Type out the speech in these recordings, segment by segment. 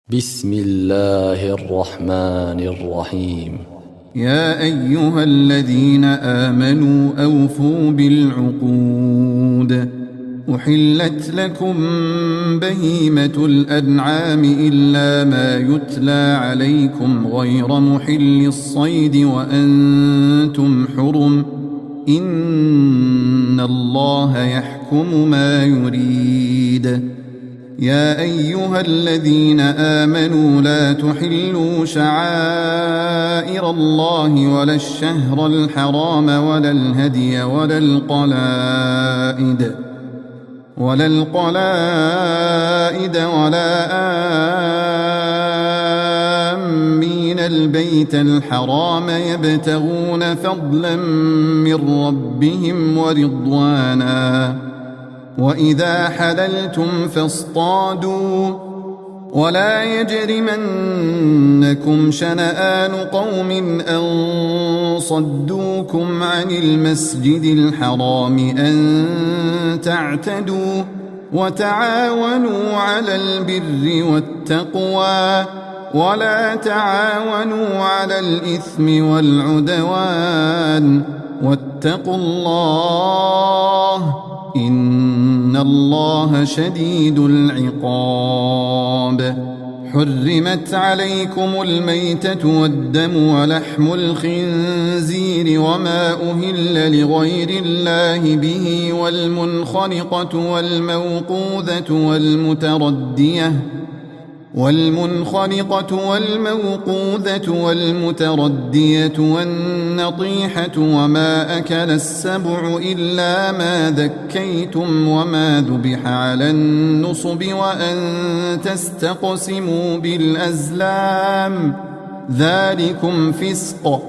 بسم الله الرحمن الرحيم. يا أيها الذين آمنوا أوفوا بالعقود. أحلت لكم بهيمة الأنعام إلا ما يتلى عليكم غير محل الصيد وأنتم حرم، إن الله يحكم ما يريد. يا أيها الذين آمنوا لا تحلوا شعائر الله ولا الشهر الحرام ولا الهدي ولا القلائد ولا آمين البيت الحرام يبتغون فضلا من ربهم ورضوانا. وإذا حللتم فاصطادوا، ولا يجرمنكم شنآن قوم أن صدوكم عن المسجد الحرام أن تعتدوا، وتعاونوا على البر والتقوى ولا تعاونوا على الإثم والعدوان، واتقوا الله إن الله شديد العقاب. حرمت عليكم الميتة والدم ولحم الخنزير وما أهل لغير الله به والمنخنقة والموقوذة والمتردية والنطيحة وما أكل السبع إلا ما ذكيتم وما ذبح على النصب وأن تستقسموا بالأزلام، ذلكم فسق.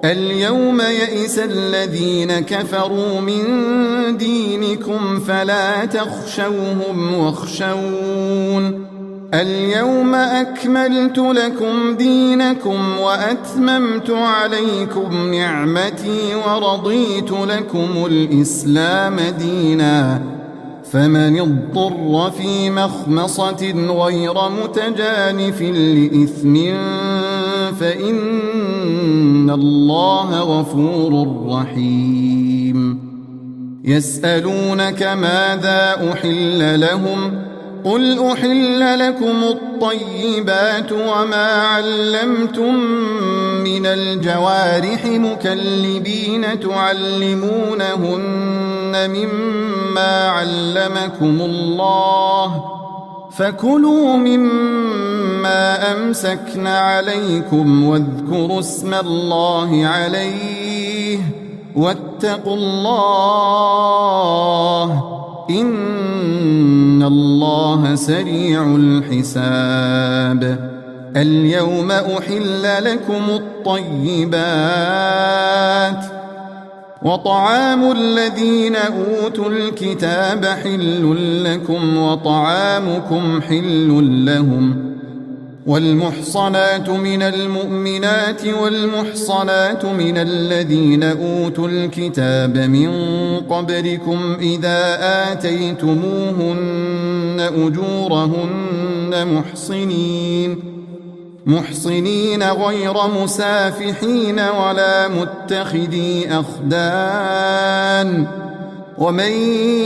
اليوم يئس الذين كفروا من دينكم فلا تخشوهم واخشون. اليوم أكملت لكم دينكم وأتممت عليكم نعمتي ورضيت لكم الإسلام دينا، فمن اضطر في مخمصة غير متجانف لإثم فإن الله غفور رحيم. يسألونك ماذا أحل لهم؟ قل أحل لكم الطيبات وما علمتم من الجوارح مكلبين تعلمونهن مما علمكم الله، فكلوا مما أمسكن عليكم واذكروا اسم الله عليه واتقوا الله إن الله سريع الحساب. اليوم أحل لكم الطيبات، وطعام الذين أوتوا الكتاب حل لكم وطعامكم حل لهم. والمحصنات من المؤمنات والمحصنات من الذين أوتوا الكتاب من قبلكم إذا آتيتموهن أجورهن محصنين غير مسافحين ولا متخذي أخدان، ومن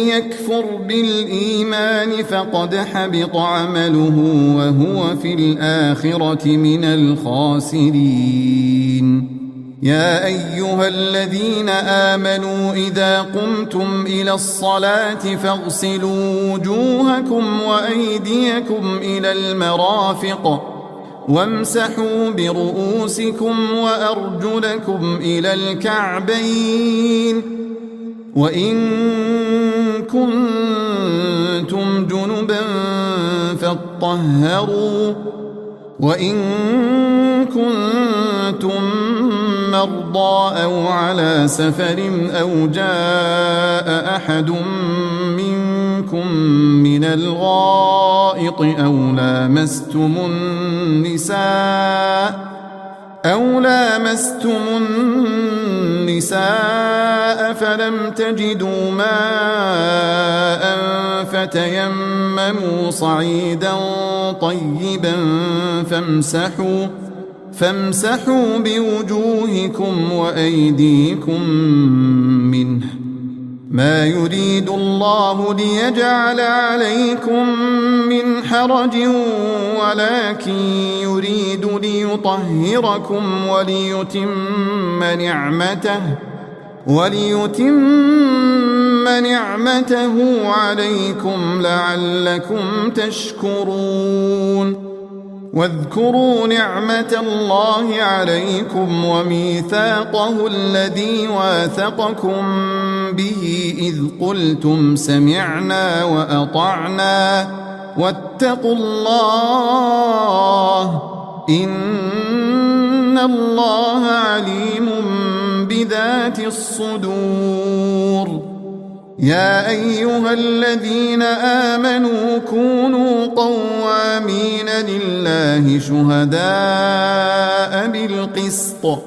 يكفر بالإيمان فقد حبط عمله وهو في الآخرة من الخاسرين. يا أيها الذين آمنوا إذا قمتم إلى الصلاة فاغسلوا وجوهكم وأيديكم إلى المرافق وامسحوا برؤوسكم وأرجلكم إلى الكعبين، وإن كنتم جنبا فاطهروا، وإن كنتم مرضى أو على سفر أو جاء أحد منكم من الغائط أو لامستم النساء أو لامستم النساء فلم تجدوا ماء فتيمموا صعيدا طيبا فامسحوا بوجوهكم وأيديكم منه، ما يريد الله ليجعل عليكم من حرج ولكن يريد ليطهركم وليتم نعمته عليكم لعلكم تشكرون. واذكروا نعمة الله عليكم وميثاقه الذي واثقكم به إذ قلتم سمعنا وأطعنا واتقوا الله إن الله عليم بذات الصدور. يا أيها الذين آمنوا كونوا قوامين لله شهداء بالقسط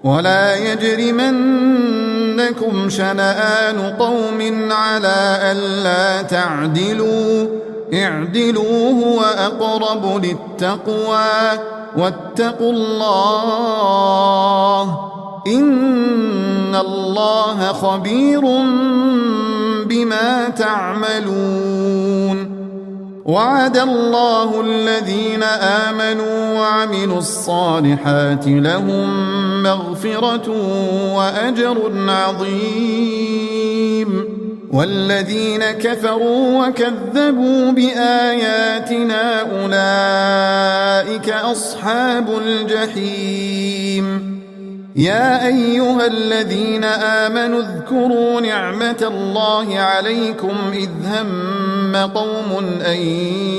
ولا يجرمنكم شنآن قوم على ألا تعدلوا، اعدلوا هو أقرب للتقوى واتقوا الله إن الله خبير بما تعملون. وعد الله الذين آمنوا وعملوا الصالحات لهم مغفرة وأجر عظيم، والذين كفروا وكذبوا بآياتنا أولئك أصحاب الجحيم. يا أيها الذين آمنوا اذكروا نعمة الله عليكم إذ هم قوم أن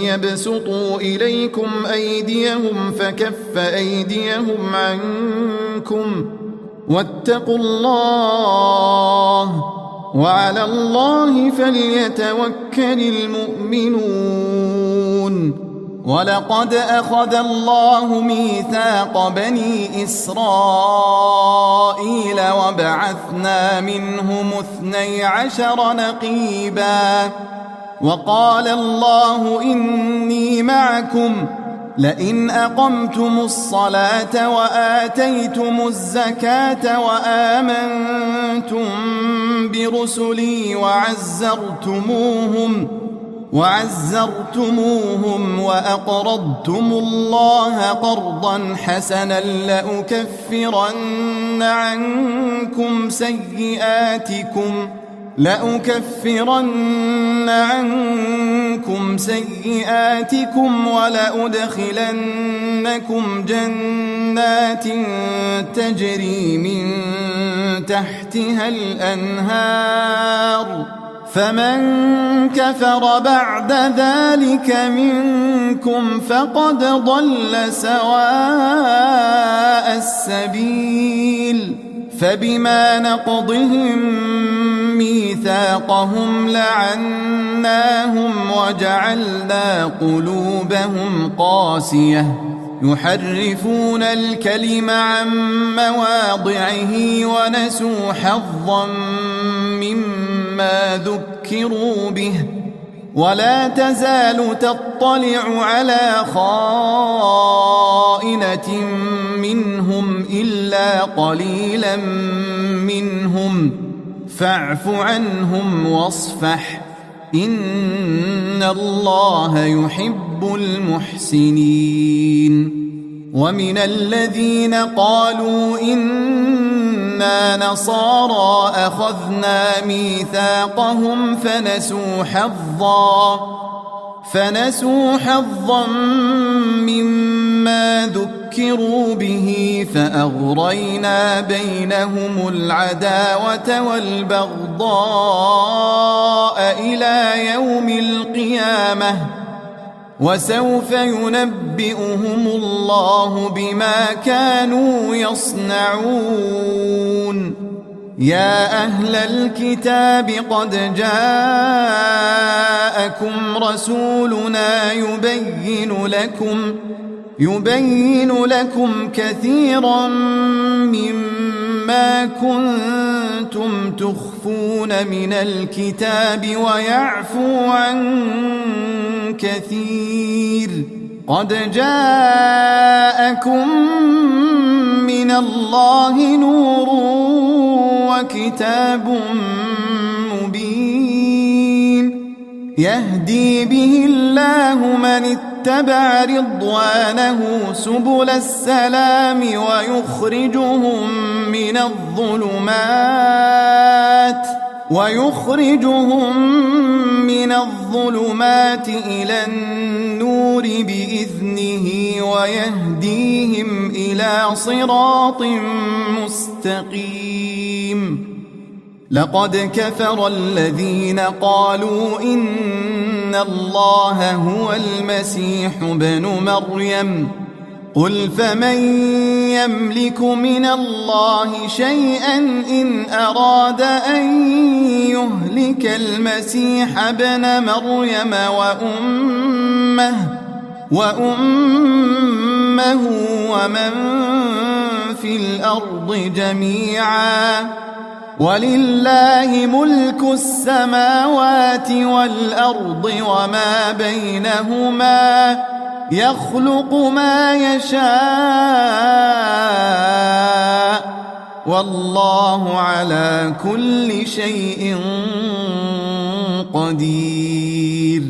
يبسطوا إليكم أيديهم فكف أيديهم عنكم واتقوا الله وعلى الله فليتوكل المؤمنون. ولقد أخذ الله ميثاق بني إسرائيل وبعثنا منهم 12 نقيبا وقال الله إني معكم لئن أقمتم الصلاة وآتيتم الزكاة وآمنتم برسلي وعزرتموهم وأقرضتم الله قرضا حسنا لأكفرن عنكم سيئاتكم ولأدخلنكم جنات تجري من تحتها الأنهار فمن كفر بعد ذلك منكم فقد ضل سواء السبيل. فبما نقضهم ميثاقهم لعناهم وجعلنا قلوبهم قاسية يحرفون الكلم عن مواضعه ونسوا حظا مما ذكروا به ولا تزال تطلع على خائنة منهم إلا قليلا منهم فاعف عنهم واصفح إن الله يحب المحسنين. ومن الذين قالوا إنا نصارى أخذنا ميثاقهم فنسوا حظا مما ذكروا به فأغرينا بينهم العداوة والبغضاء إلى يوم القيامة وسوف ينبئهم الله بما كانوا يصنعون. يا أهل الكتاب قد جاءكم رسولنا يبين لكم كثيرا مما كنتم تخفون من الكتاب ويعفو عن كثير. قد جاءكم من الله نور وكتاب مبين يهدي به الله من اتبع رضوانه سبل السلام ويخرجهم من الظلمات إلى النور بإذنه ويهديهم إلى صراط مستقيم. لقد كفر الذين قالوا إن الله هو المسيح ابن مريم قل فمن يملك من الله شيئا إن أراد أن يهلك المسيح ابن مريم وأمه ومن في الأرض جميعا ولله ملك السماوات والأرض وما بينهما يخلق ما يشاء والله على كل شيء قدير.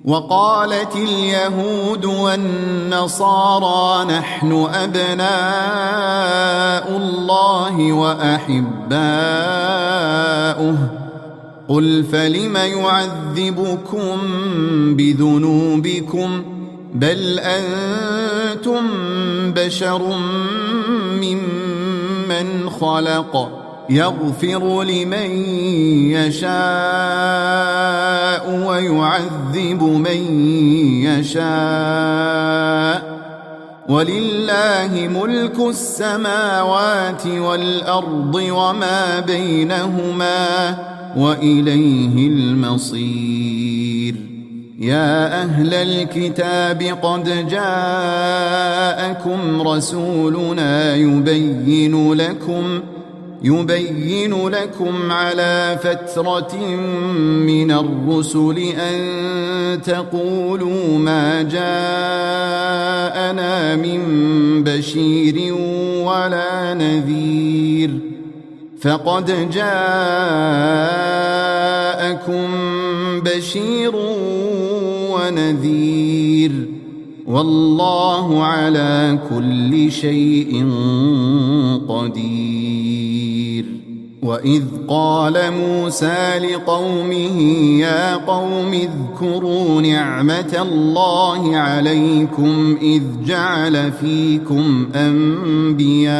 وقالت اليهود والنصارى نحن أبناء الله وأحباؤه قل فلم يعذبكم بذنوبكم بل أنتم بشر ممن خلق يغفر لمن يشاء ويعذب من يشاء ولله ملك السماوات والأرض وما بينهما وإليه المصير. يا أهل الكتاب قد جاءكم رسولنا يبين لكم على فترة من الرسل أن تقولوا ما جاءنا من بشير ولا نذير فقد جاءكم بشير ونذير والله على كل شيء قدير. وإذ قال موسى لقومه يا قوم اذكروا نعمة الله عليكم إذ جعل فيكم أنبياء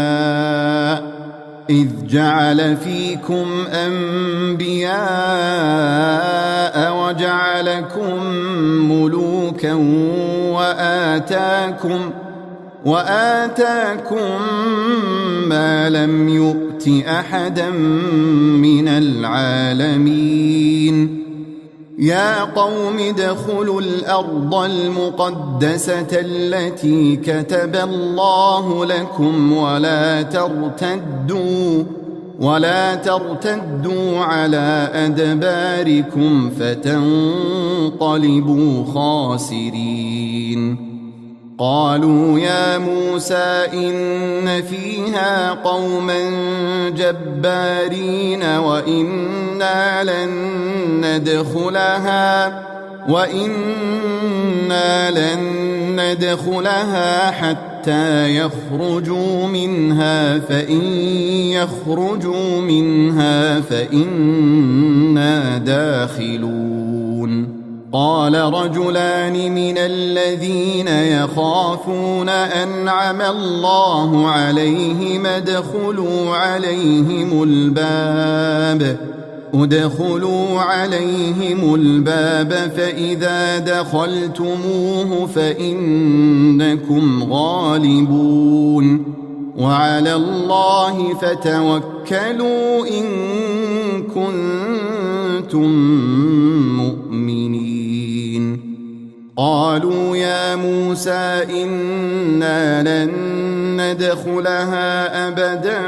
وجعلكم ملوكا وآتاكم ما لم يؤت أحدا من العالمين. يا قوم ادخلوا الأرض المقدسة التي كتب الله لكم ولا ترتدوا على أدباركم فتنقلبوا خاسرين. قالوا يا موسى إن فيها قوما جبارين وإنا لن ندخلها حتى يخرجوا منها فإن يخرجوا منها فإنا داخلون. قال رجلان من الذين يخافون أنعم الله عليهم ادخلوا عليهم الباب فإذا دخلتموه فإنكم غالبون وعلى الله فتوكلوا إن كنتم مؤمنين. قالوا يا موسى إنا لن ندخلها أبدا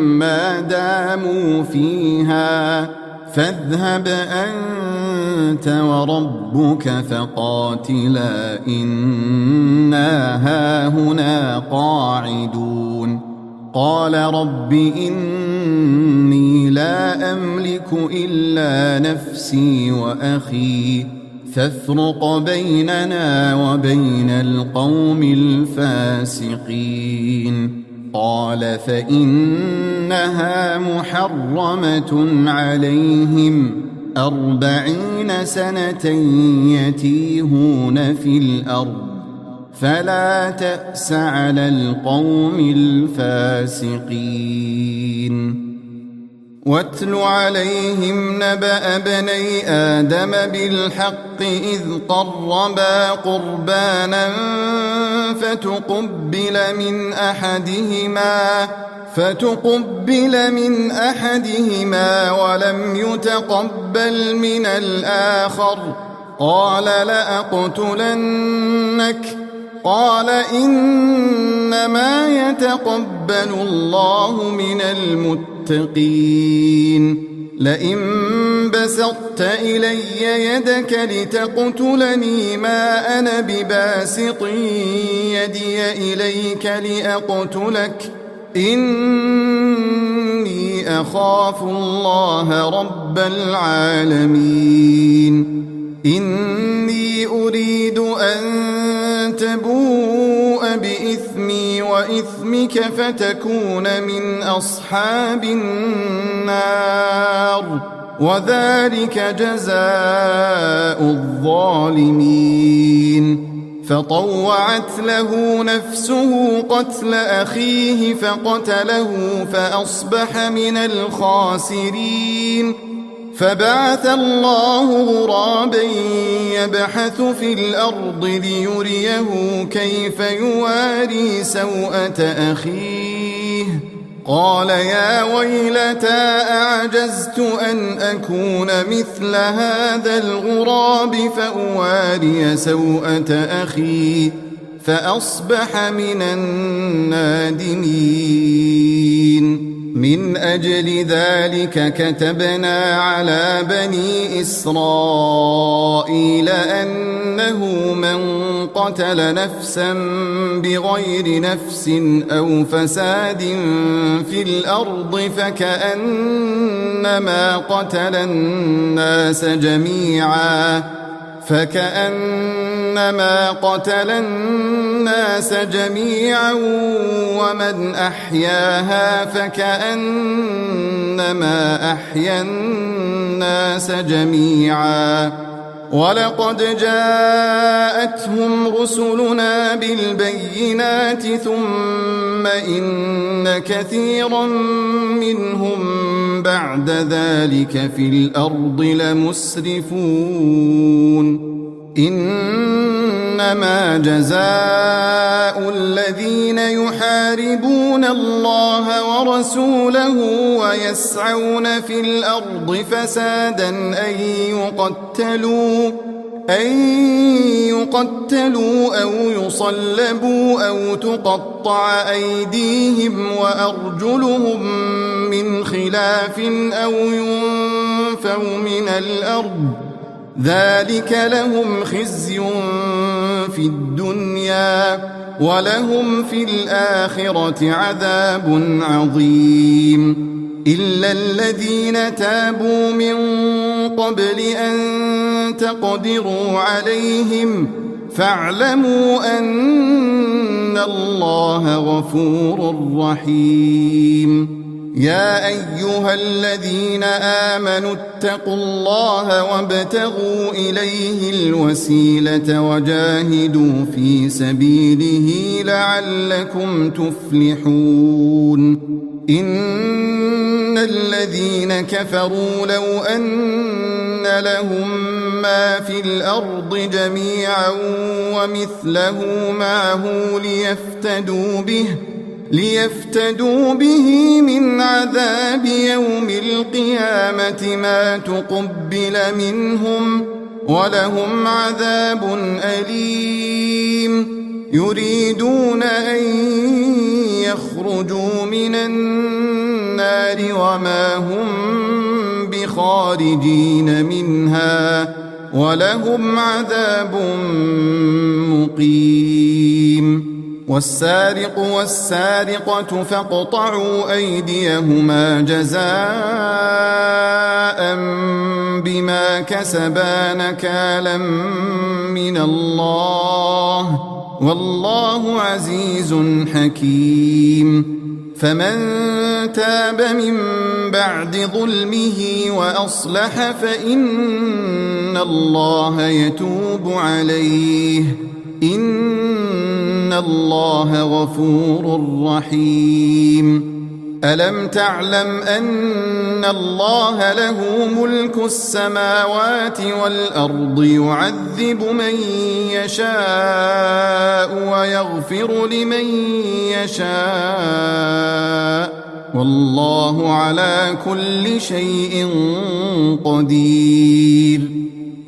ما داموا فيها فاذهب أنت وربك فقاتلا إنا هاهنا قاعدون قال رب إني لا أملك إلا نفسي وأخي فافرق بيننا وبين القوم الفاسقين قال فإنها محرمة عليهم 40 سنة يتيهون في الأرض فلا تأس على القوم الفاسقين واتل عليهم نبأ بني آدم بالحق إذ قربا قربانا فتقبل من أحدهما ولم يتقبل من الآخر قال لأقتلنك قال إنما يتقبل الله من المتقين لئن بسطت إلي يدك لتقتلني ما أنا بباسط يدي إليك لأقتلك إني أخاف الله رب العالمين إني أريد أن تبوء بإثمي وإثمك فتكون من أصحاب النار وذلك جزاء الظالمين فطوعت له نفسه قتل أخيه فقتله فأصبح من الخاسرين فبعث الله غرابا يبحث في الأرض ليريه كيف يواري سوءة أخيه قال يا ويلتى أعجزت أن أكون مثل هذا الغراب فأواري سوءة أخي فأصبح من النادمين من أجل ذلك كتبنا على بني إسرائيل أنه من قتل نفسا بغير نفس أو فساد في الأرض فكأنما قتل الناس جميعا ومن أحياها فكأنما أحيا الناس جميعا ولقد جاءتهم رسلنا بالبينات ثم إن كثيرا منهم بعد ذلك في الأرض لمسرفون إنما جزاء الذين يحاربون الله ورسوله ويسعون في الأرض فسادا أن يقتلوا أو يصلبوا أو تقطع أيديهم وأرجلهم من خلاف أو ينفوا من الأرض ذلك لهم خزي في الدنيا ولهم في الآخرة عذاب عظيم إلا الذين تابوا من قبل أن تقدروا عليهم فاعلموا أن الله غفور رحيم يا أيها الذين آمنوا اتقوا الله وابتغوا إليه الوسيلة وجاهدوا في سبيله لعلكم تفلحون إن الذين كفروا لو أن لهم ما في الأرض جميعا ومثله معه ليفتدوا به من عذاب يوم القيامة ما تقبل منهم ولهم عذاب أليم يريدون أن يخرجوا من النار وما هم بخارجين منها ولهم عذاب مقيم والسارق والسارقة فاقطعوا أيديهما جزاء بما كسبا نكالا من الله والله عزيز حكيم فمن تاب من بعد ظلمه وأصلح فإن الله يتوب عليه إن الله غفور رحيم ألم تعلم أن الله له ملك السماوات والأرض يعذب من يشاء ويغفر لمن يشاء والله على كل شيء قدير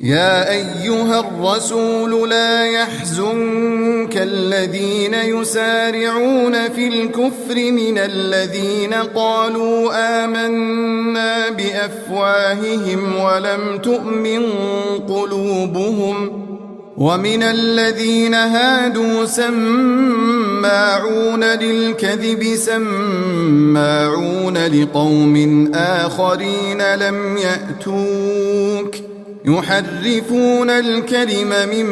يا أيها الرسول لا يحزنك الذين يسارعون في الكفر من الذين قالوا آمنا بأفواههم ولم تؤمن قلوبهم ومن الذين هادوا سماعون للكذب سماعون لقوم آخرين لم يأتوك يحرفون الكلم من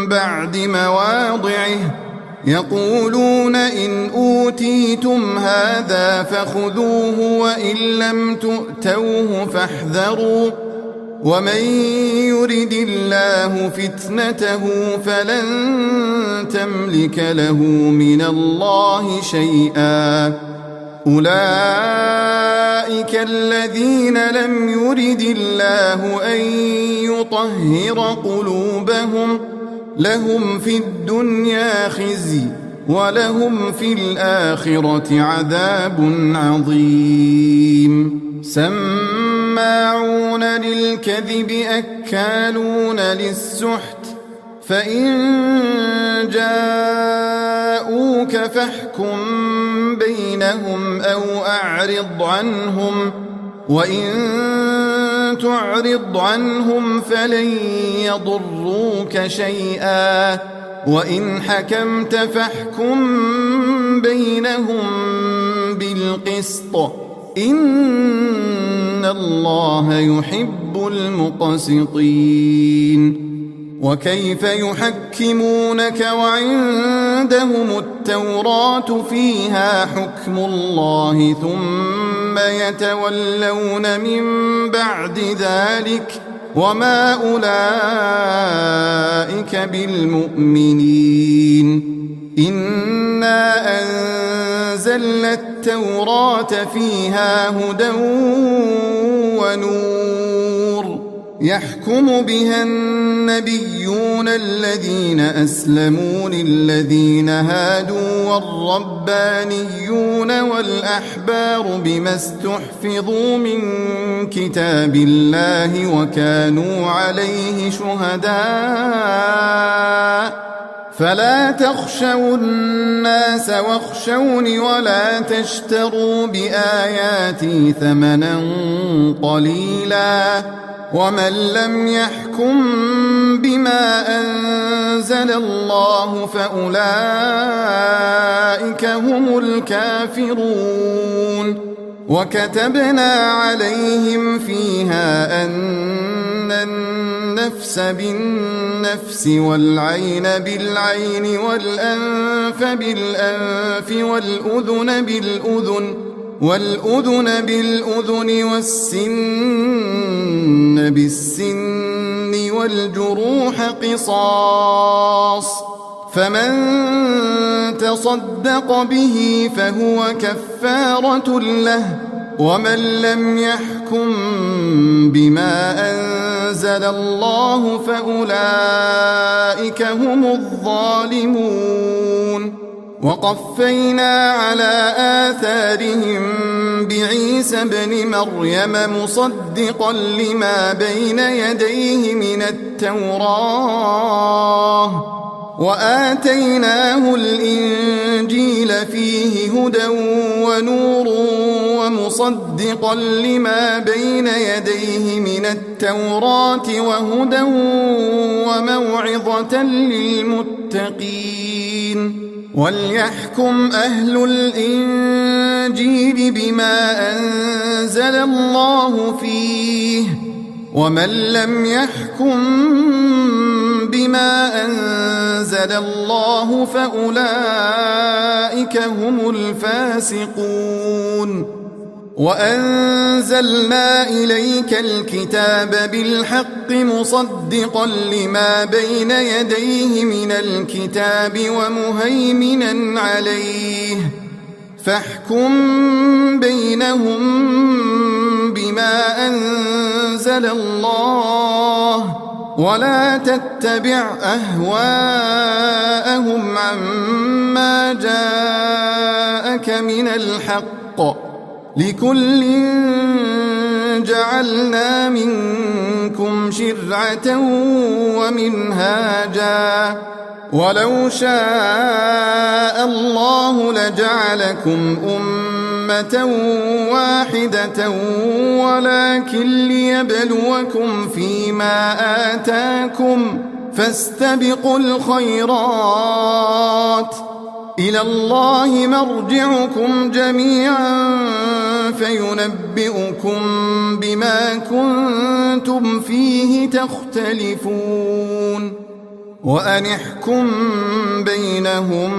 بعد مواضعه يقولون إن أوتيتم هذا فخذوه وإن لم تؤتوه فاحذروا ومن يرد الله فتنته فلن تملك له من الله شيئا أولئك الذين لم يرد الله أن يطهر قلوبهم لهم في الدنيا خزي ولهم في الآخرة عذاب عظيم سماعون للكذب أكالون للسحت فإن جاءوك فاحكم بينهم أو أعرض عنهم وإن تعرض عنهم فلن يضروك شيئا وإن حكمت فاحكم بينهم بالقسط إن الله يحب المقسطين وكيف يحكمونك وعندهم التوراة فيها حكم الله ثم يتولون من بعد ذلك وما أولئك بالمؤمنين إنا أنزلنا التوراة فيها هدى ونور يحكم بها النبيون الذين أسلموا للذين هادوا والربانيون والأحبار بما استحفظوا من كتاب الله وكانوا عليه شهداء فلا تخشوا الناس واخشوني ولا تشتروا بآياتي ثمنا قليلا ومن لم يحكم بما أنزل الله فأولئك هم الكافرون وكتبنا عليهم فيها أن النفس بالنفس والعين بالعين والأنف بالأنف والأذن بالأذن والسن بالسن والجروح قصاص فمن تصدق به فهو كفارة له ومن لم يحكم بما أنزل الله فأولئك هم الظالمون وقفينا على آثارهم بعيسى ابن مريم مصدقا لما بين يديه من التوراة وآتيناه الإنجيل فيه هدى ونور ومصدقا لما بين يديه من التوراة وهدى وموعظة للمتقين وليحكم أهل الإنجيل بما أنزل الله فيه ومن لم يحكم بما أنزل الله فأولئك هم الفاسقون وأنزلنا إليك الكتاب بالحق مصدقا لما بين يديه من الكتاب ومهيمنا عليه فاحكم بينهم بما أنزل الله ولا تتبع أهواءهم عما جاءك من الحق لكل جعلنا منكم شرعة ومنهاجا ولو شاء الله لجعلكم أمة واحدة ولكن ليبلوكم فيما آتاكم فاستبقوا الخيرات إلى الله مرجعكم جميعا فينبئكم بما كنتم فيه تختلفون وأن احكم بينهم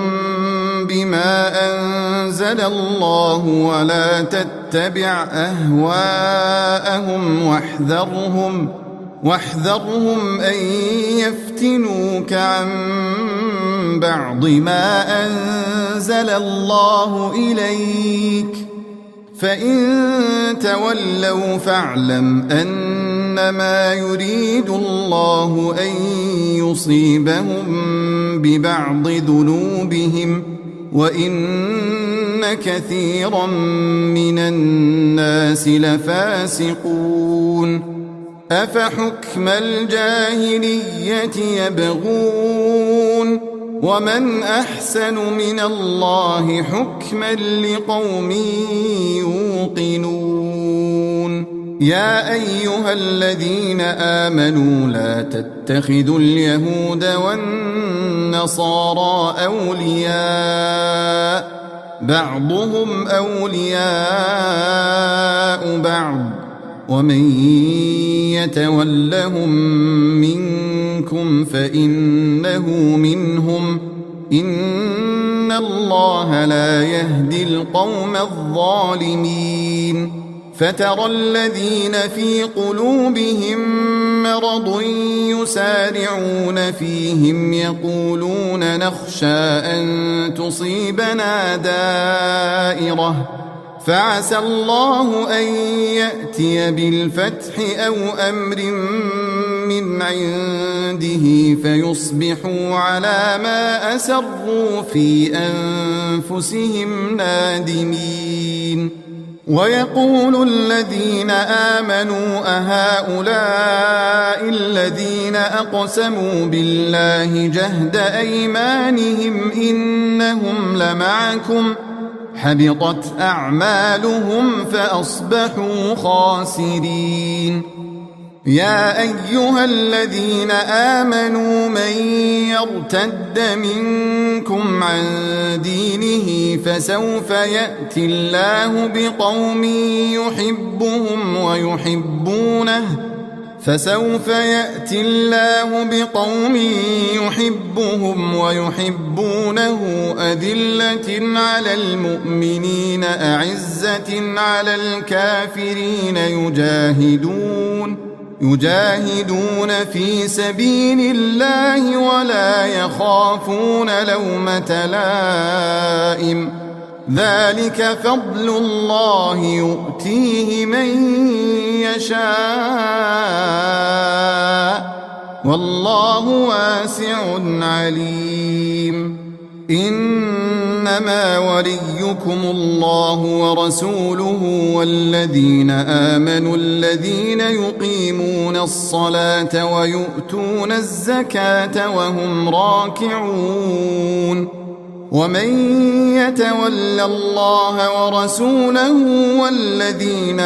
بما أنزل الله ولا تتبع أهواءهم واحذرهم أن يفتنوك عن بعض ما أنزل الله إليك فإن تولوا فاعلم أنما يريد الله أن يصيبهم ببعض ذنوبهم وإن كثيرا من الناس لفاسقون أفحكم الجاهلية يبغون ومن أحسن من الله حكما لقوم يوقنون يا أيها الذين آمنوا لا تتخذوا اليهود والنصارى أولياء بعضهم أولياء بعض ومن يتولهم منكم فإنه منهم إن الله لا يهدي القوم الظالمين فترى الذين في قلوبهم مرض يسارعون فيهم يقولون نخشى أن تصيبنا دائرة فعسى الله أن يأتي بالفتح أو أمر من عنده فيصبحوا على ما أسروا في أنفسهم نادمين ويقول الذين آمنوا أهؤلاء الذين أقسموا بالله جهد أيمانهم إنهم لمعكم حبطت أعمالهم فأصبحوا خاسرين يا أيها الذين آمنوا من يرتد منكم عن دينه فسوف يأتي الله بقوم يحبهم ويحبونه أذلة على المؤمنين أعزة على الكافرين يجاهدون في سبيل الله ولا يخافون لومة لائم ذلك فضل الله يؤتيه من يشاء والله واسع عليم إنما وليكم الله ورسوله والذين آمنوا الذين يقيمون الصلاة ويؤتون الزكاة وهم راكعون ومن يتول الله ورسوله والذين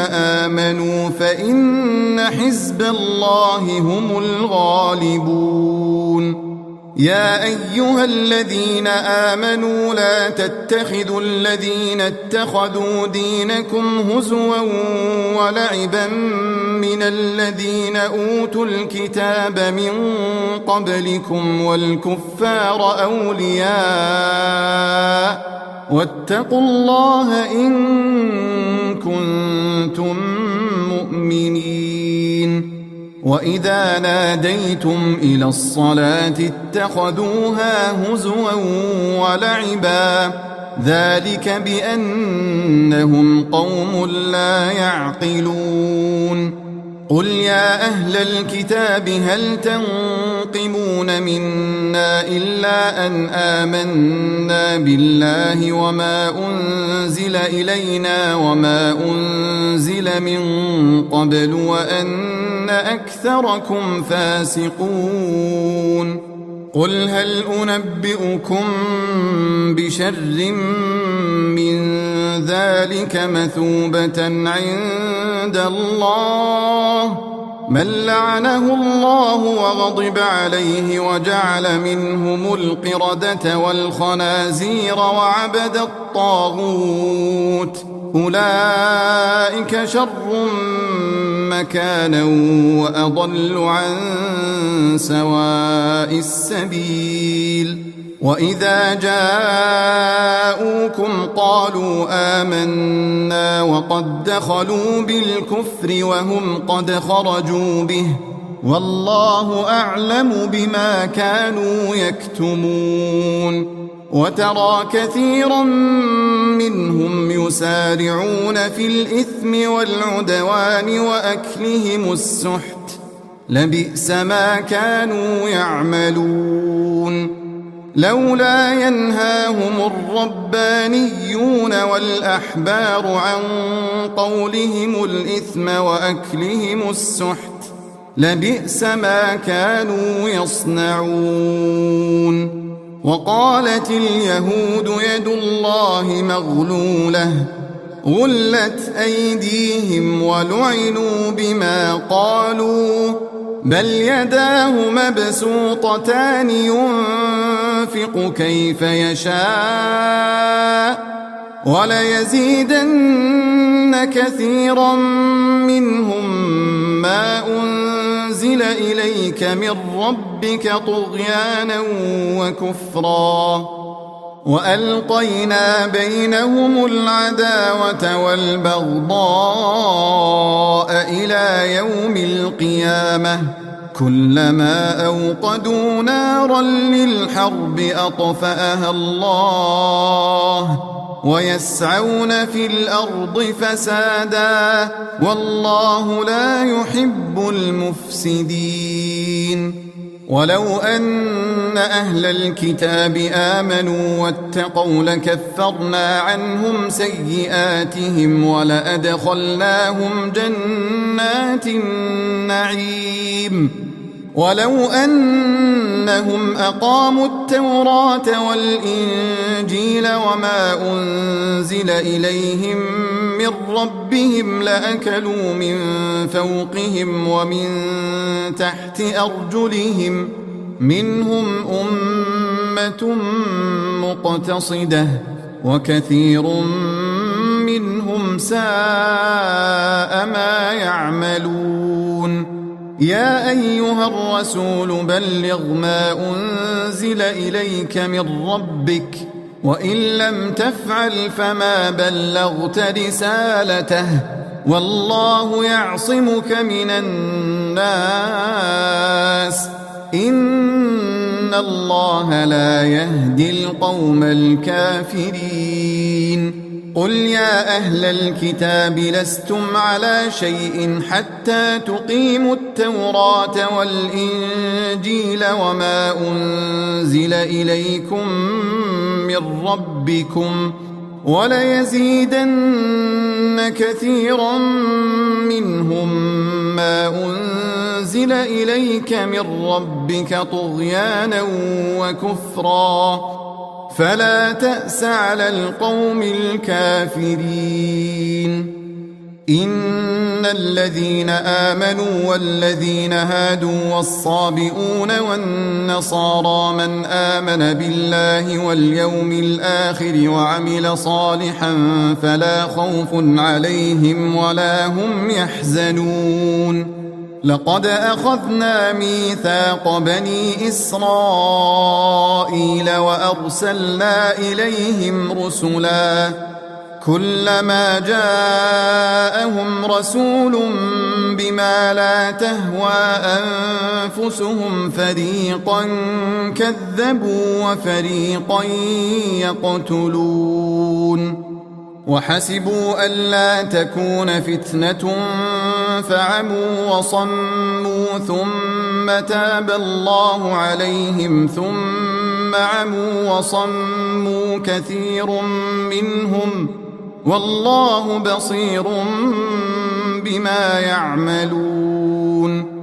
آمنوا فإن حزب الله هم الغالبون يا أيها الذين آمنوا لا تتخذوا الذين اتخذوا دينكم هزوا ولعبا من الذين أوتوا الكتاب من قبلكم والكفار أولياء واتقوا الله إن كنتم مؤمنين وإذا ناديتم إلى الصلاة اتخذوها هزوا ولعبا ذلك بأنهم قوم لا يعقلون قل يا أهل الكتاب هل تنقمون منا إلا أن آمنا بالله وما أنزل إلينا وما أنزل من قبل وأن أكثركم فاسقون قل هل أنبئكم بشر من ذلك مثوبة عند الله من لعنه الله وغضب عليه وجعل منهم القردة والخنازير وعبد الطاغوت أولئك شر مكانا وأضل عن سواء السبيل وإذا جاءوكم قالوا آمنا وقد دخلوا بالكفر وهم قد خرجوا به والله أعلم بما كانوا يكتمون وترى كثيرا منهم يسارعون في الإثم والعدوان وأكلهم السحت لبئس ما كانوا يعملون لولا ينهاهم الربانيون والأحبار عن قولهم الإثم وأكلهم السحت لبئس ما كانوا يصنعون وقالت اليهود يد الله مغلولة غلت أيديهم ولعنوا بما قالوا بل يداه مبسوطتان ينفق كيف يشاء وليزيدن كثيرا منهم ما أنزل إليك من ربك طغيانا وكفرا وألقينا بينهم العداوة والبغضاء إلى يوم القيامة كلما أوقدوا نارا للحرب أطفأها الله ويسعون في الأرض فسادا والله لا يحب المفسدين ولو أن أهل الكتاب آمنوا واتقوا لكفرنا عنهم سيئاتهم ولأدخلناهم جنات النعيم ولو أنهم أقاموا التوراة والإنجيل وما أنزل إليهم من ربهم لأكلوا من فوقهم ومن تحت أرجلهم منهم أمة مقتصدة وكثير منهم ساء ما يعملون يا أيها الرسول بلغ ما أنزل إليك من ربك وإن لم تفعل فما بلغت رسالته والله يعصمك من الناس إن الله لا يهدي القوم الكافرين قل يا أهل الكتاب لستم على شيء حتى تقيموا التوراة والإنجيل وما أنزل إليكم من من ربكم وليزيدن كثيرا منهم ما أنزل إليك من ربك طغيانا وكفرا فلا تأس على القوم الكافرين إن الذين آمنوا والذين هادوا والصابئون والنصارى من آمن بالله واليوم الآخر وعمل صالحا فلا خوف عليهم ولا هم يحزنون لقد أخذنا ميثاق بني إسرائيل وأرسلنا إليهم رسلا كلما جاءهم رسول بما لا تهوى أنفسهم فريقا كذبوا وفريقا يقتلون وحسبوا ألا تكون فتنة فعموا وصموا ثم تاب الله عليهم ثم عموا وصموا كثير منهم والله بصير بما يعملون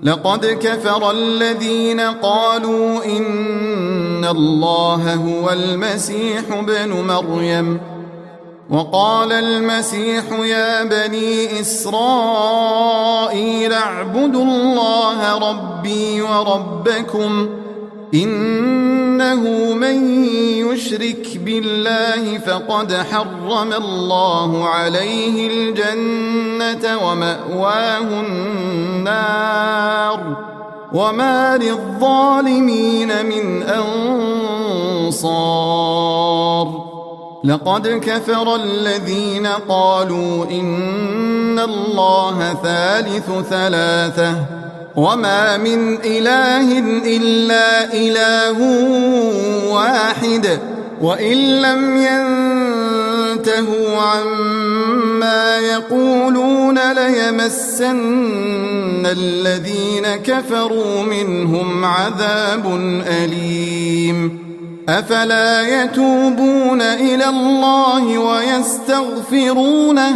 لقد كفر الذين قالوا إن الله هو المسيح ابن مريم وقال المسيح يا بني إسرائيل اعبدوا الله ربي وربكم إنه من يشرك بالله فقد حرم الله عليه الجنة ومأواه النار وما للظالمين من أنصار لقد كفر الذين قالوا إن الله ثالث ثلاثة وما من إله إلا إله واحد وإن لم ينتهوا عما يقولون ليمسن الذين كفروا منهم عذاب أليم أفلا يتوبون إلى الله ويستغفرونه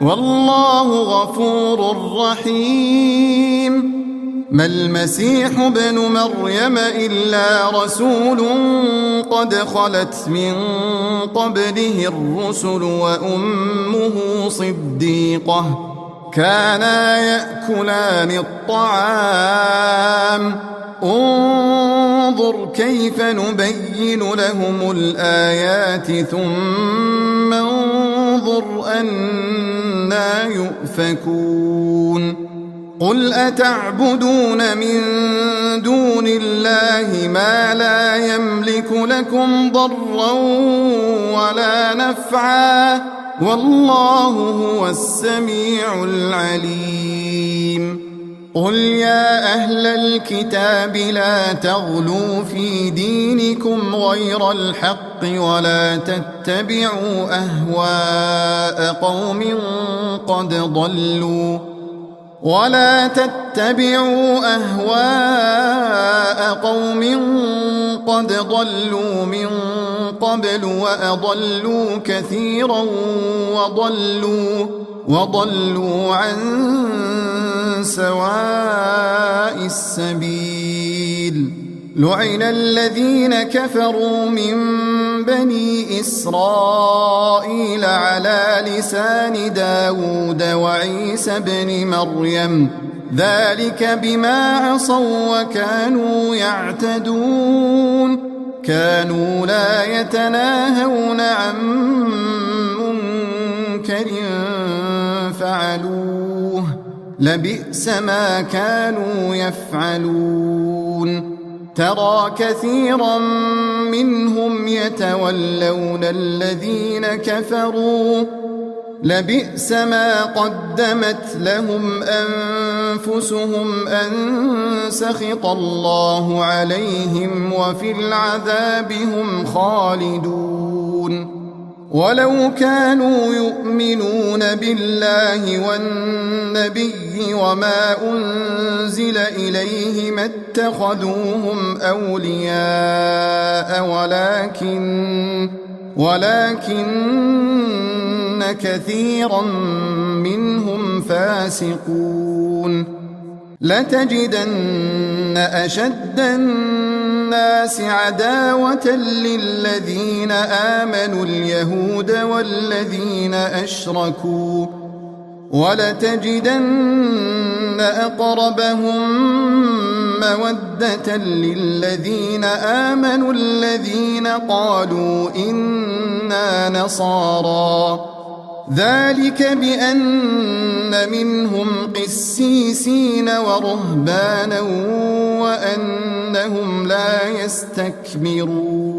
والله غفور رحيم ما المسيح ابن مريم إلا رسول قد خلت من قبله الرسل وأمه صديقة كانا يأكلان الطعام انظر كيف نبين لهم الآيات ثم انظر أنا يؤفكون قل أتعبدون من دون الله ما لا يملك لكم ضرا ولا نفعا والله هو السميع العليم قل يا أهل الكتاب لا تغلوا في دينكم غير الحق ولا تتبعوا أهواء قوم قد ضلوا من قبل وأضلوا كثيرا وضلوا عن سواء السبيل لعن الذين كفروا من بني إسرائيل على لسان داود وعيسى بن مريم ذلك بما عصوا وكانوا يعتدون كانوا لا يتناهون عن منكر فعلوه لبئس ما كانوا يفعلون ترى كثيرا منهم يتولون الذين كفروا لبئس ما قدمت لهم أنفسهم أن سخط الله عليهم وفي العذاب هم خالدون ولو كانوا يؤمنون بالله والنبي وما أنزل إليه ما اتخذوهم أولياء ولكن كثيرا منهم فاسقون لتجدن أشد الناس عداوة للذين آمنوا اليهود والذين أشركوا ولتجدن أقربهم مودة للذين آمنوا الذين قالوا إنا نصارى ذلك بأن منهم قسيسين ورهبانا وأنهم لا يستكبرون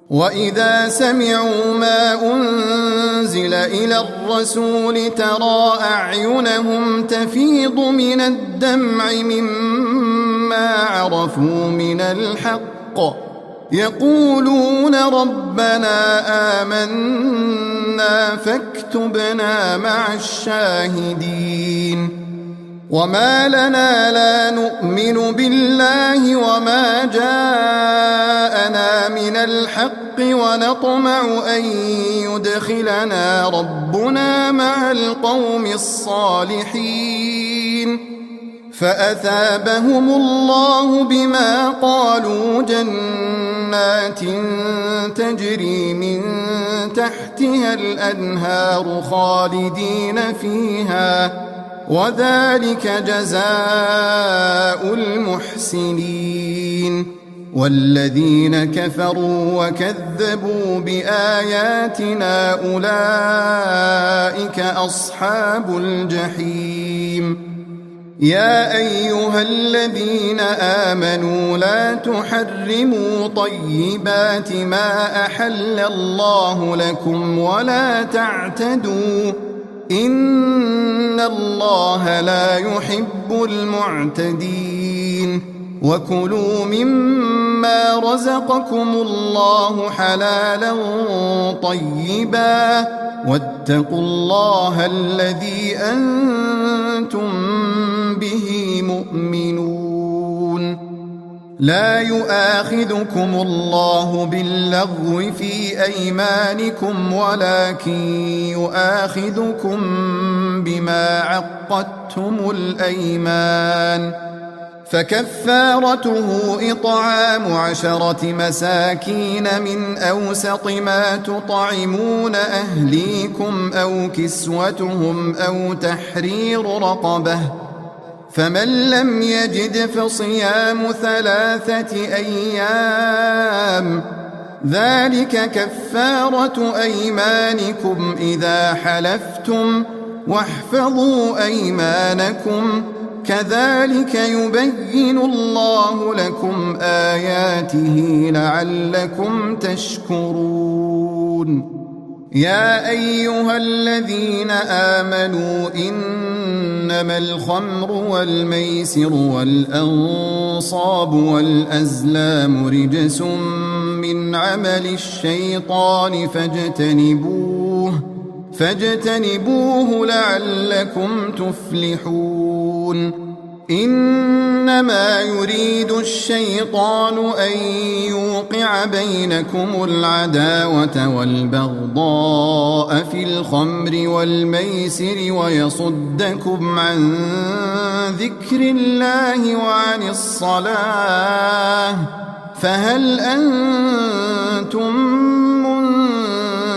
وإذا سمعوا ما أنزل إلى الرسول ترى أعينهم تفيض من الدمع مما عرفوا من الحق يقولون ربنا آمنا فاكتبنا مع الشاهدين وما لنا لا نؤمن بالله وما جاءنا من الحق ونطمع أن يدخلنا ربنا مع القوم الصالحين فأثابهم الله بما قالوا جنات تجري من تحتها الأنهار خالدين فيها وذلك جزاء المحسنين والذين كفروا وكذبوا بآياتنا أولئك أصحاب الجحيم يا أيها الذين آمنوا لا تحرموا طيبات ما أحل الله لكم ولا تعتدوا إن الله لا يحب المعتدين وكلوا مما رزقكم الله حلالا طيبا واتقوا الله الذي أنتم به مؤمنون لا يؤاخذكم الله باللغو في أيمانكم ولكن يؤاخذكم بما عقدتم الأيمان فكفارته إطعام 10 مساكين من أوسط ما تطعمون أهليكم أو كسوتهم أو تحرير رقبة فمن لم يجد فصيام 3 أيام ذلك كفارة أيمانكم إذا حلفتم واحفظوا أيمانكم كذلك يبين الله لكم آياته لعلكم تشكرون يا أيها الذين آمنوا إنما الخمر والميسر والأنصاب والأزلام رجس من عمل الشيطان فاجتنبوه لعلكم تفلحون إنما يريد الشيطان أن يوقع بينكم العداوة والبغضاء في الخمر والميسر ويصدكم عن ذكر الله وعن الصلاة فهل أنتم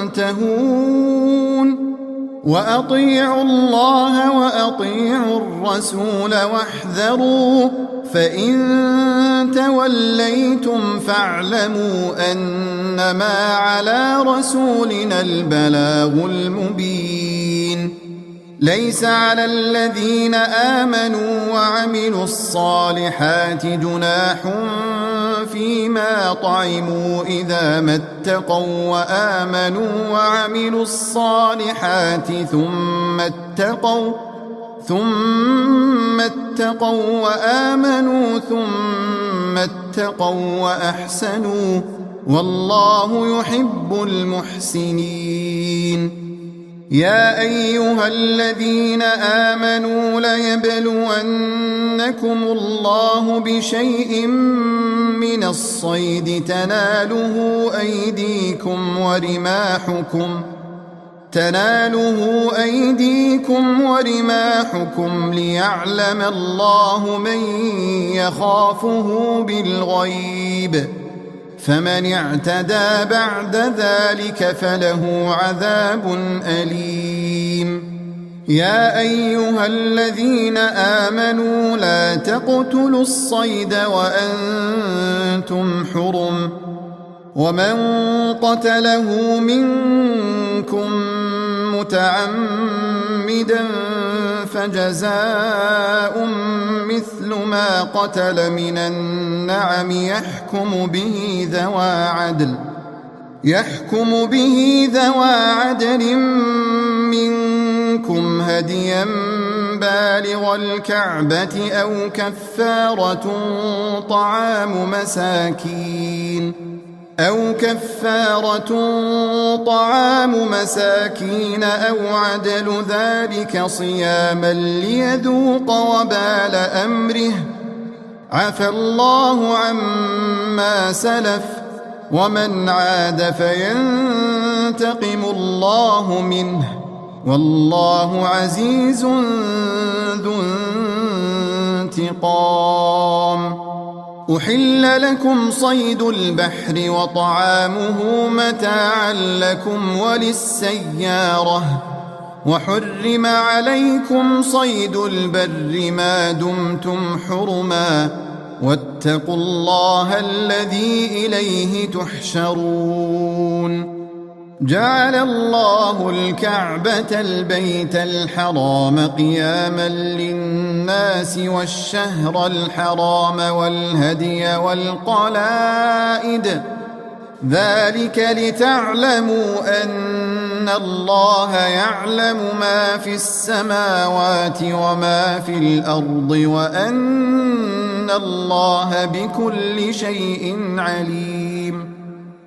منتهون وأطيعوا الله وأطيعوا الرسول واحذروا فإن توليتم فاعلموا أنما على رسولنا البلاغ المبين ليس على الذين آمنوا وعملوا الصالحات جناح فيما طعموا إذا ما اتقوا وآمنوا وعملوا الصالحات ثم اتقوا وآمنوا ثم اتقوا وأحسنوا والله يحب المحسنين. يا أيها الذين آمنوا ليبلونكم الله بشيء من الصيد تناله أيديكم ورماحكم ليعلم الله من يخافه بالغيب، فمن اعتدى بعد ذلك فله عذاب أليم. يا أيها الذين آمنوا لا تقتلوا الصيد وأنتم حرم، ومن قتله منكم متعمدا فجزاء مثل ما قتل من النعم يحكم به ذوى عدل منكم هديا بالغ الكعبة أو كفارة طعام مساكين أو عدل ذلك صياما ليذوق وبال أمره، عفى الله عما سلف، ومن عاد فينتقم الله منه، والله عزيز ذو انتقام. أحل لكم صيد البحر وطعامه متاعا لكم وللسيارة، وحرم عليكم صيد البر ما دمتم حرما، واتقوا الله الذي إليه تحشرون. جعل الله الكعبة البيت الحرام قياما للناس والشهر الحرام والهدي والقلائد، ذلك لتعلموا أن الله يعلم ما في السماوات وما في الأرض، وأن الله بكل شيء عليم.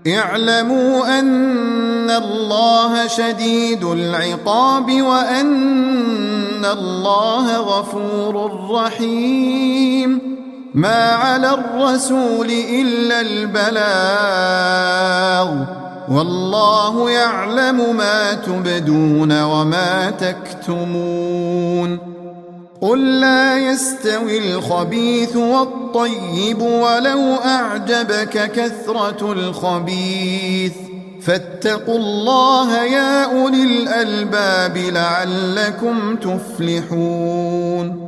اعلموا أن الله شديد العقاب، وأن الله غفور رحيم. ما على الرسول إلا البلاغ، والله يعلم ما تبدون وما تكتمون. قل لا يستوي الخبيث والطيب ولو أعجبك كثرة الخبيث، فاتقوا الله يا أولي الألباب لعلكم تفلحون.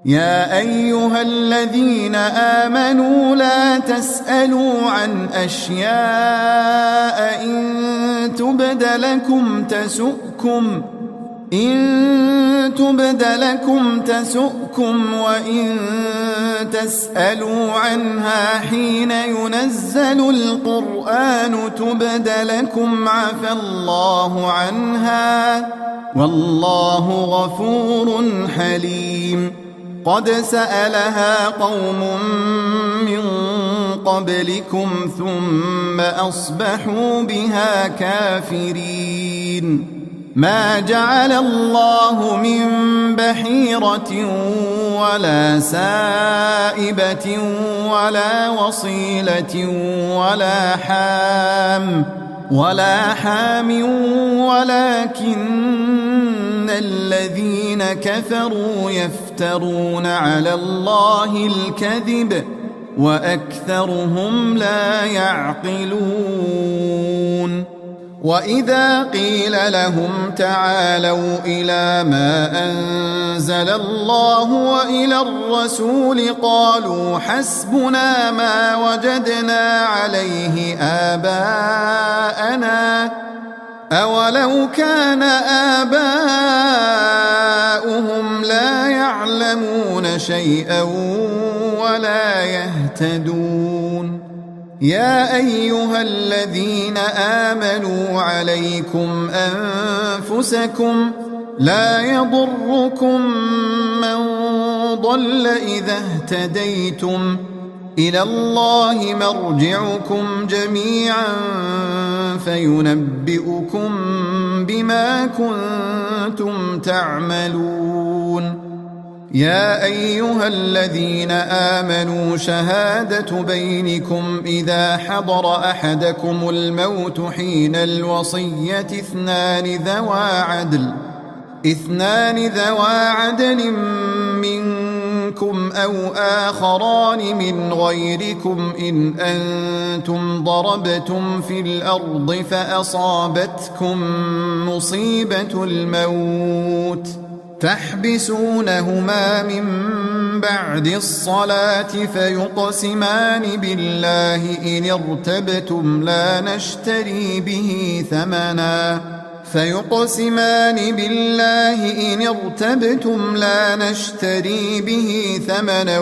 يا أيها الذين آمنوا لا تسألوا عن أشياء إن تبد لكم تسؤكم، وإن تسألوا عنها حين ينزل القرآن تبد لكم عفى الله عنها، والله غفور حليم. قد سألها قوم من قبلكم ثم أصبحوا بها كافرين. ما جعل الله من بحيرة ولا سائبة ولا وصيلة ولا حام ولكن الذين كفروا يفترون على الله الكذب وأكثرهم لا يعقلون. وإذا قيل لهم تعالوا إلى ما أنزل الله وإلى الرسول قالوا حسبنا ما وجدنا عليه آباءنا أولو كان آباؤهم لا يعلمون شيئا ولا يهتدون. يا أيها الذين آمنوا عليكم أنفسكم لا يضركم من ضل إذا اهتديتم إلى الله مرجعكم جميعا فينبئكم بما كنتم تعملون. يا أيها الذين آمنوا شهادة بينكم إذا حضر أحدكم الموت حين الوصية اثنان ذوى عدل منكم أو آخران من غيركم إن أنتم ضربتم في الأرض فأصابتكم مصيبة الموت تحبسونهما من بعد الصلاة فيقسمان بالله إن ارتبتم لا نشتري به ثمنا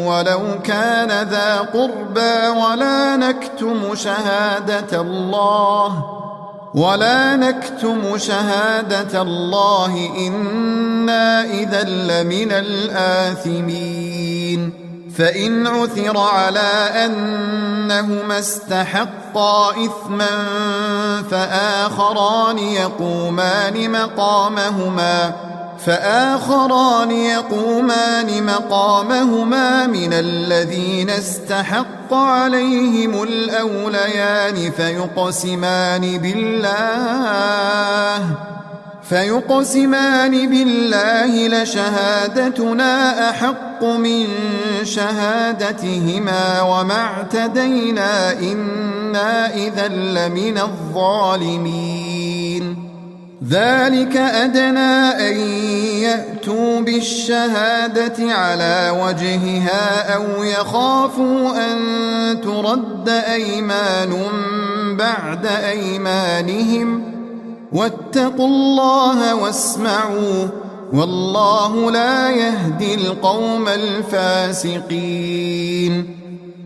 ولو كان ذا قربى ولا نكتم شهادة الله إنا إذا لمن الآثمين. فإن عثر على أنهما استحقا إثما فآخران يقومان مقامهما من الذين استحق عليهم الأوليان فيقسمان بالله لشهادتنا أحق من شهادتهما وما اعتدينا إنا إذا لمن الظالمين. ذلك أدنى أن يأتوا بالشهادة على وجهها أو يخافوا أن ترد أيمان بعد أيمانهم واتقوا الله واسمعوا والله لا يهدي القوم الفاسقين.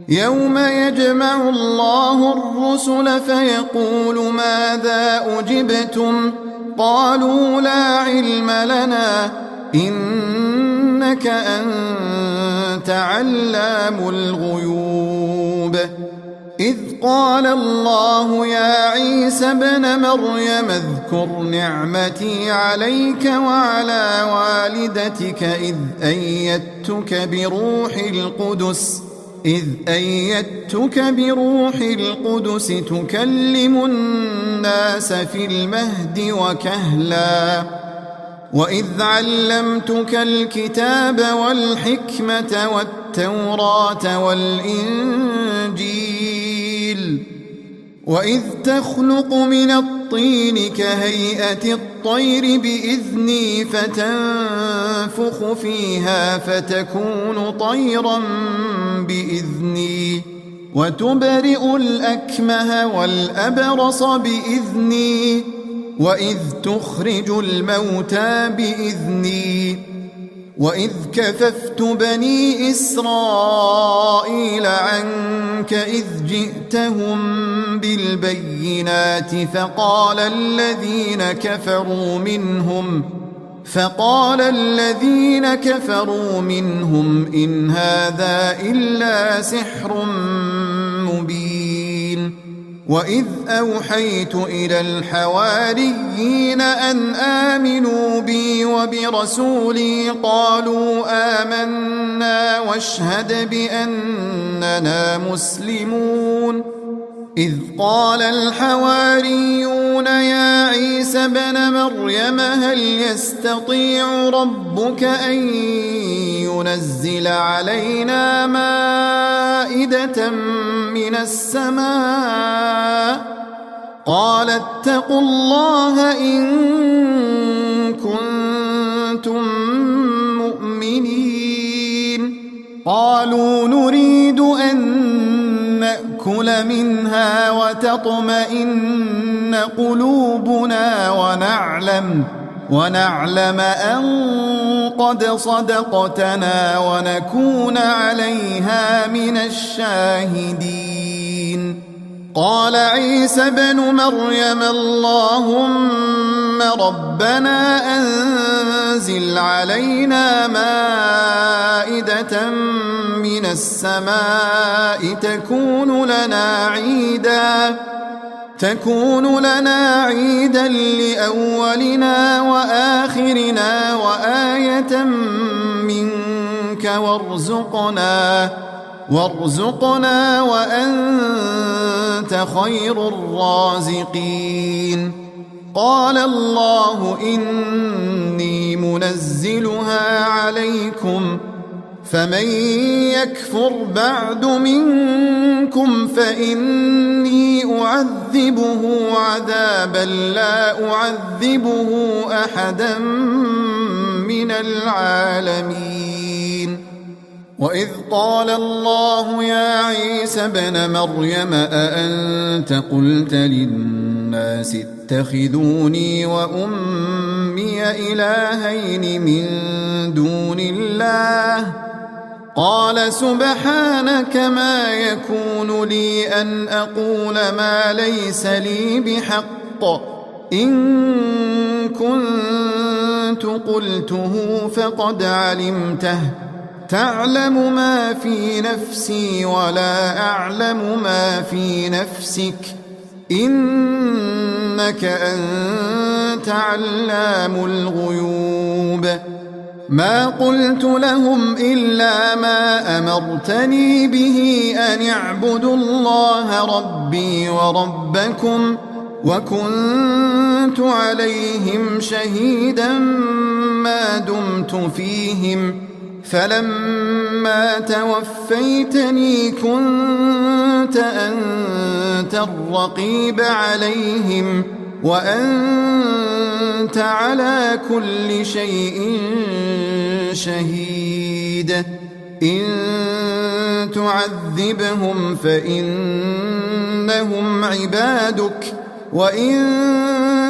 يوم يجمع الله الرسل فيقول ماذا أجبتم قالوا لا علم لنا إنك أنت علام الغيوب. إذ قال الله يا عيسى ابن مريم اذكر نعمتي عليك وعلى والدتك إذ أيدتك بروح القدس تكلم الناس في المهد وكهلا وإذ علمتك الكتاب والحكمة والتوراة والإنجيل وإذ تخلق من الطين كهيئة الطير بإذني فتنفخ فيها فتكون طيرا بإذني وتبرئ الأكمه والأبرص بإذني وإذ تخرج الموتى بإذني وإذ كففت بني إسرائيل عنك إذ جئتهم بالبينات فقال الذين كفروا منهم إن هذا إلا سحر مبين. وإذ أوحيت إلى الحواريين أن آمنوا بي وبرسولي قالوا آمنا واشهد بأننا مسلمون. إذ قال الحواريون يا عيسى ابن مريم هل يستطيع ربك أن ينزل علينا مائدة من السماء قال اتقوا الله إن كنتم مؤمنين. قالوا نريد أن نأكل منها وتطمئن قلوبنا ونعلم أن قد صدقتنا ونكون عليها من الشاهدين. قال عيسى ابن مريم اللهم ربنا أنزل علينا مائدة من السماء تكون لنا عيدا لأولنا وآخرنا وآية منك وارزقنا وأنت خير الرازقين قال الله إني منزلها عليكم فمن يكفر بعد منكم فإني أعذبه عذابا لا أعذبه أحدا من العالمين وإذ قال الله يا عيسى ابن مريم أأنت قلت للناس اتخذوني وأمي إلهين من دون الله قال سبحانك ما يكون لي أن أقول ما ليس لي بحق إن كنت قلته فقد علمته تعلم ما في نفسي ولا أعلم ما في نفسك إنك أنت علام الغيوب ما قلت لهم إلا ما أمرتني به أن اعبدوا الله ربي وربكم وكنت عليهم شهيدا ما دمت فيهم فلما توفيتني كنت أنت الرقيب عليهم وأنت على كل شيء شهيد إن تعذبهم فإنهم عبادك وإن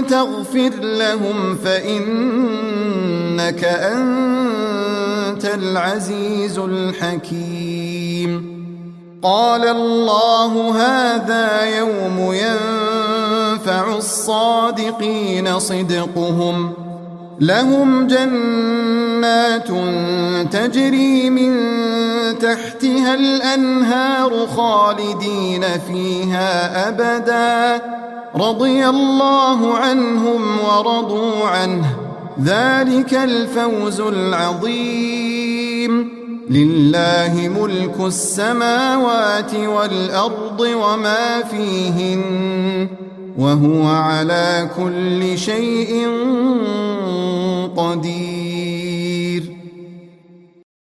تغفر لهم فإنك أنت العزيز الحكيم قال الله هذا يوم ينفع الصادقين صدقهم لهم جنات تجري من تحتها الأنهار خالدين فيها أبدا رضي الله عنهم ورضوا عنه ذلك الفوز العظيم لله ملك السماوات والأرض وما فيهن وهو على كل شيء